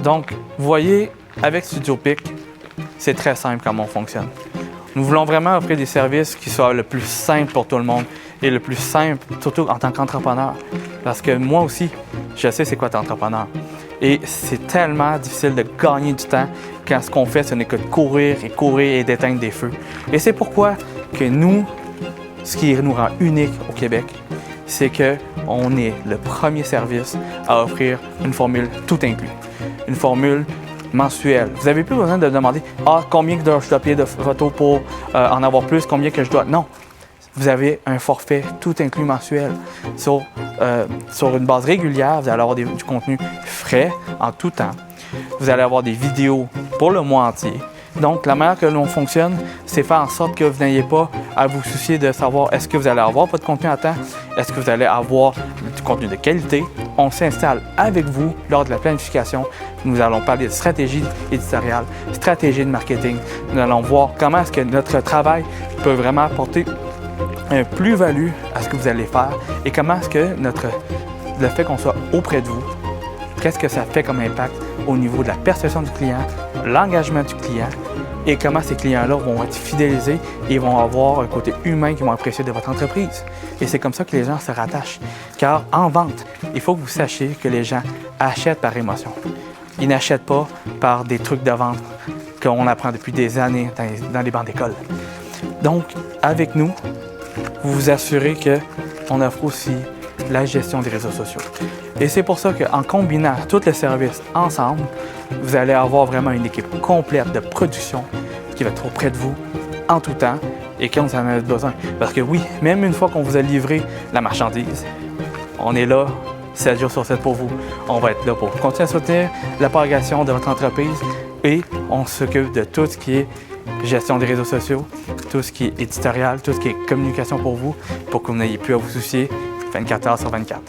Donc, vous voyez, avec StudioPic, c'est très simple comment on fonctionne. Nous voulons vraiment offrir des services qui soient le plus simple pour tout le monde et le plus simple, surtout en tant qu'entrepreneur. Parce que moi aussi, je sais c'est quoi être entrepreneur. Et c'est tellement difficile de gagner du temps quand ce qu'on fait, ce n'est que de courir et d'éteindre des feux. Et c'est pourquoi que nous, ce qui nous rend unique au Québec, c'est qu'on est le premier service à offrir une formule tout inclus. Une formule mensuelle. Vous n'avez plus besoin de demander combien je dois payer de photos pour en avoir plus, combien que je dois. Non. Vous avez un forfait tout inclus mensuel. Sur une base régulière, vous allez avoir du contenu frais en tout temps. Vous allez avoir des vidéos pour le mois entier. Donc, la manière que l'on fonctionne, c'est faire en sorte que vous n'ayez pas à vous soucier de savoir est-ce que vous allez avoir votre contenu à temps, est-ce que vous allez avoir du contenu de qualité. On s'installe avec vous lors de la planification. Nous allons parler de stratégie éditoriale, stratégie de marketing. Nous allons voir comment est-ce que notre travail peut vraiment apporter un plus-value à ce que vous allez faire et comment est-ce que le fait qu'on soit auprès de vous, qu'est-ce que ça fait comme impact au niveau de la perception du client, l'engagement du client et comment ces clients-là vont être fidélisés et vont avoir un côté humain qu'ils vont apprécier de votre entreprise. Et c'est comme ça que les gens se rattachent. Car en vente, il faut que vous sachiez que les gens achètent par émotion. Ils n'achètent pas par des trucs de vente qu'on apprend depuis des années dans les bancs d'école. Donc, avec nous, vous vous assurez qu'on offre aussi la gestion des réseaux sociaux. Et c'est pour ça qu'en combinant tous les services ensemble, vous allez avoir vraiment une équipe complète de production qui va être auprès de vous en tout temps et quand vous en avez besoin. Parce que oui, même une fois qu'on vous a livré la marchandise, on est là 7 jours sur 7 pour vous. On va être là pour continuer à soutenir la propagation de votre entreprise et on s'occupe de tout ce qui est gestion des réseaux sociaux, tout ce qui est éditorial, tout ce qui est communication pour vous que vous n'ayez plus à vous soucier 24 heures sur 24.